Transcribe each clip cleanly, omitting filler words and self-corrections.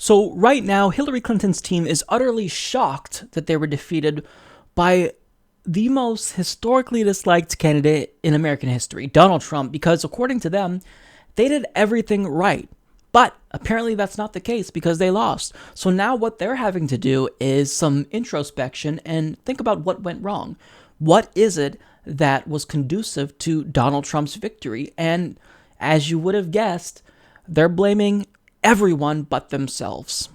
So right now, Hillary Clinton's team is utterly shocked that they were defeated by the most historically disliked candidate in American history, Donald Trump, because according to them, they did everything right. But apparently that's not the case because they lost. So now what they're having to do is some introspection and think about what went wrong. What is it that was conducive to Donald Trump's victory? And as you would have guessed, they're blaming everyone but themselves.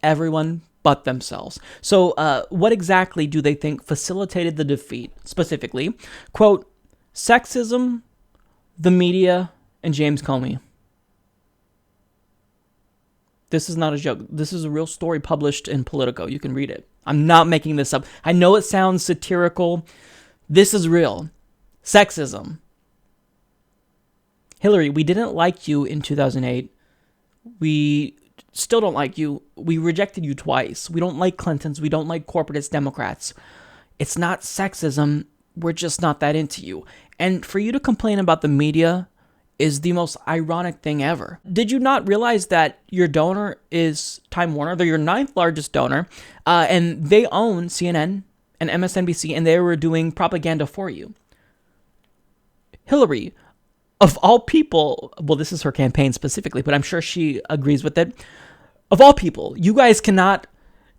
Everyone but themselves. So what exactly do they think facilitated the defeat? Specifically, quote, sexism, the media, and James Comey. This is not a joke. This is a real story published in Politico. You can read it. I'm not making this up. I know it sounds satirical. This is real. Sexism. Hillary, we didn't like you in 2008. We still don't like you. We rejected you twice. We don't like Clintons. We don't like corporatist Democrats. It's not sexism. We're just not that into you. And for you to complain about the media is the most ironic thing ever. Did you not realize that your donor is Time Warner? They're your 9th largest donor, and they own CNN and MSNBC, and they were doing propaganda for you. Hillary, of all people, well, this is her campaign specifically, but I'm sure she agrees with it. Of all people, you guys cannot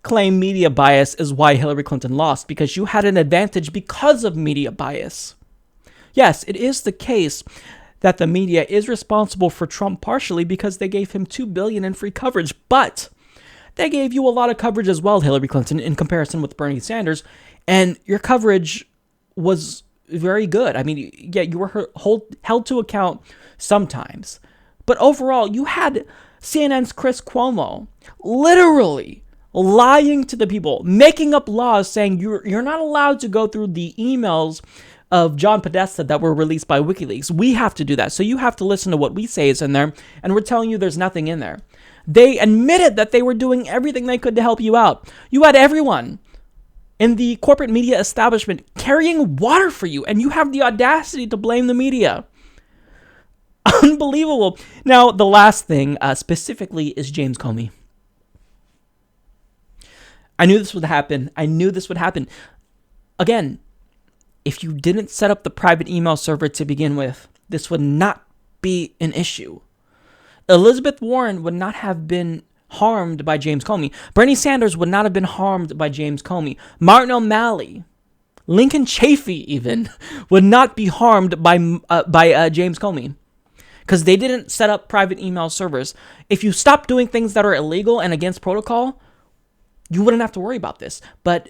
claim media bias is why Hillary Clinton lost, because you had an advantage because of media bias. Yes, it is the case that the media is responsible for Trump partially because they gave him $2 billion in free coverage, but they gave you a lot of coverage as well, Hillary Clinton, in comparison with Bernie Sanders, and your coverage was very good. I mean, yeah, you were held to account sometimes, but overall, you had CNN's Chris Cuomo literally lying to the people, making up laws saying you're not allowed to go through the emails of John Podesta that were released by WikiLeaks. We have to do that. So you have to listen to what we say is in there, and we're telling you there's nothing in there. They admitted that they were doing everything they could to help you out. You had everyone in the corporate media establishment carrying water for you, and you have the audacity to blame the media. Unbelievable. Now, the last thing specifically is James Comey. I knew this would happen. Again, if you didn't set up the private email server to begin with, this would not be an issue. Elizabeth Warren would not have been harmed by James Comey. Bernie Sanders would not have been harmed by James Comey. Martin O'Malley, Lincoln Chafee even, would not be harmed by James Comey, because they didn't set up private email servers. If you stop doing things that are illegal and against protocol, you wouldn't have to worry about this. But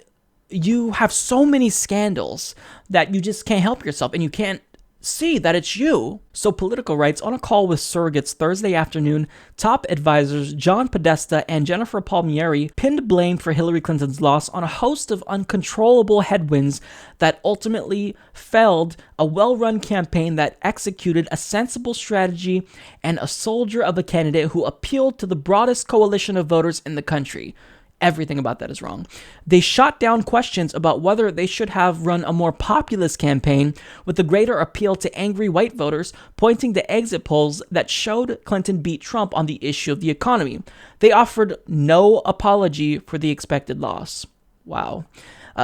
you have so many scandals that you just can't help yourself, and you can't see that it's you. So Politico writes, on a call with surrogates Thursday afternoon, top advisors John Podesta and Jennifer Palmieri pinned blame for Hillary Clinton's loss on a host of uncontrollable headwinds that ultimately felled a well-run campaign that executed a sensible strategy and a soldier of a candidate who appealed to the broadest coalition of voters in the country. Everything about that is wrong. They shot down questions about whether they should have run a more populist campaign with a greater appeal to angry white voters, pointing to exit polls that showed Clinton beat Trump on the issue of the economy. They offered no apology for the expected loss. Wow.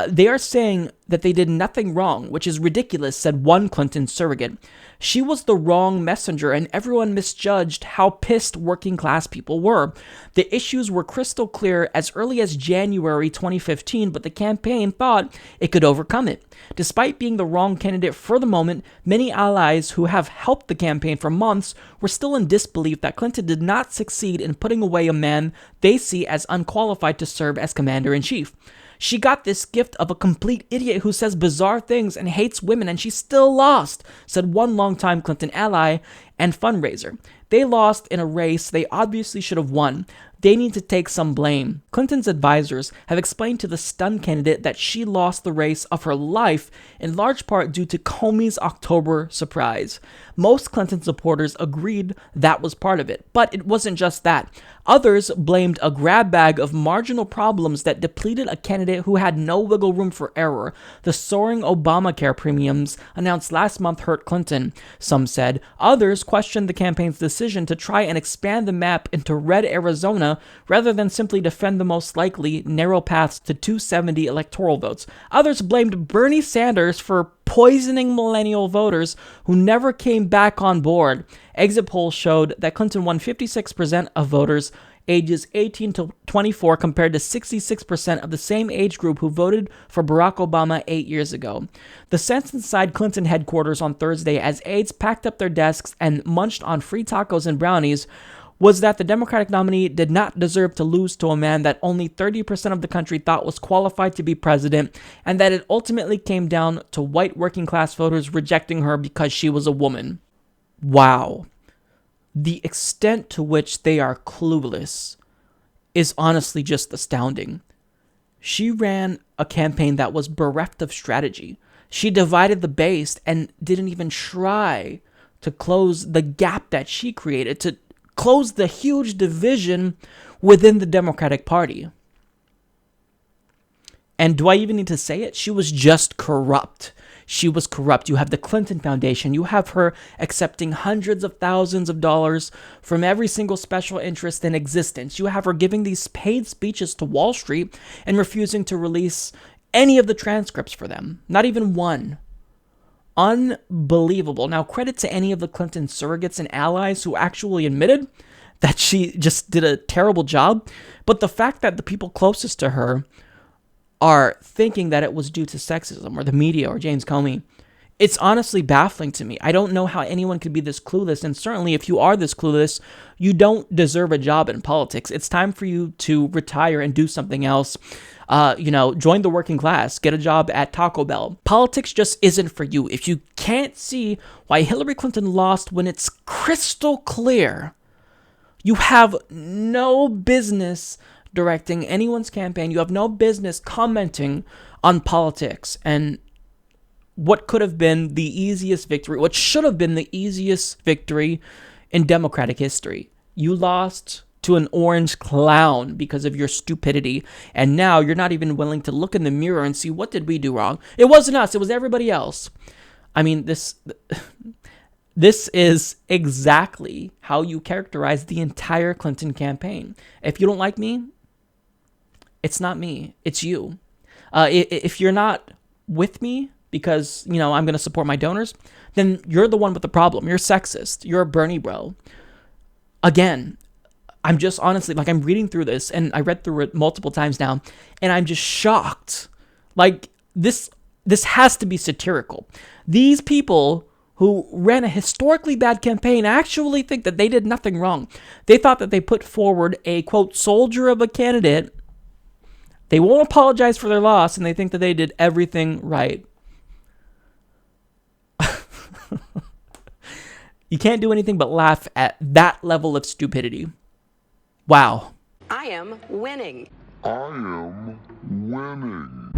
They are saying that they did nothing wrong, which is ridiculous, said one Clinton surrogate. She was the wrong messenger, and everyone misjudged how pissed working class people were. The issues were crystal clear as early as January 2015, but the campaign thought it could overcome it. Despite being the wrong candidate for the moment, many allies who have helped the campaign for months were still in disbelief that Clinton did not succeed in putting away a man they see as unqualified to serve as commander-in-chief. She got this gift of a complete idiot who says bizarre things and hates women, and she still lost, said one longtime Clinton ally and fundraiser. They lost in a race they obviously should have won. they need to take some blame. Clinton's advisors have explained to the stunned candidate that she lost the race of her life in large part due to Comey's October surprise. Most Clinton supporters agreed that was part of it, but it wasn't just that. Others blamed a grab bag of marginal problems that depleted a candidate who had no wiggle room for error. The soaring Obamacare premiums announced last month hurt Clinton, some said. Others questioned the campaign's decision to try and expand the map into red Arizona rather than simply defend the most likely narrow paths to 270 electoral votes. Others blamed Bernie Sanders for poisoning millennial voters who never came back on board. Exit polls showed that Clinton won 56% of voters ages 18 to 24 compared to 66% of the same age group who voted for Barack Obama 8 years ago. The sense inside Clinton headquarters on Thursday as aides packed up their desks and munched on free tacos and brownies was that the Democratic nominee did not deserve to lose to a man that only 30% of the country thought was qualified to be president, and that it ultimately came down to white working class voters rejecting her because she was a woman. Wow. The extent to which they are clueless is honestly just astounding. She ran a campaign that was bereft of strategy. She divided the base and didn't even try to close the gap that she created, to close the huge division within the Democratic Party. And do I even need to say it? She was just corrupt. She was corrupt. You have the Clinton Foundation. You have her accepting hundreds of thousands of dollars from every single special interest in existence. You have her giving these paid speeches to Wall Street and refusing to release any of the transcripts for them. Not even one. Unbelievable. Now, credit to any of the Clinton surrogates and allies who actually admitted that she just did a terrible job. But the fact that the people closest to her are thinking that it was due to sexism or the media or James Comey, it's honestly baffling to me. I don't know how anyone could be this clueless. And certainly if you are this clueless, you don't deserve a job in politics. It's time for you to retire and do something else. Join the working class, get a job at Taco Bell. Politics just isn't for you. If you can't see why Hillary Clinton lost when it's crystal clear, you have no business directing anyone's campaign. You have no business commenting on politics. And what could have been the easiest victory, what should have been the easiest victory in Democratic history. You lost to an orange clown because of your stupidity. And now you're not even willing to look in the mirror and see, what did we do wrong? It wasn't us. It was everybody else. I mean, this is exactly how you characterize the entire Clinton campaign. If you don't like me, it's not me. It's you. If you're not with me because, I'm going to support my donors, then you're the one with the problem. You're sexist. You're a Bernie bro. Again, I'm just honestly, I'm reading through this, and I read through it multiple times now, and I'm just shocked. This has to be satirical. These people who ran a historically bad campaign actually think that they did nothing wrong. They thought that they put forward a, quote, soldier of a candidate. They won't apologize for their loss, and they think that they did everything right. You can't do anything but laugh at that level of stupidity. Wow. I am winning. I am winning.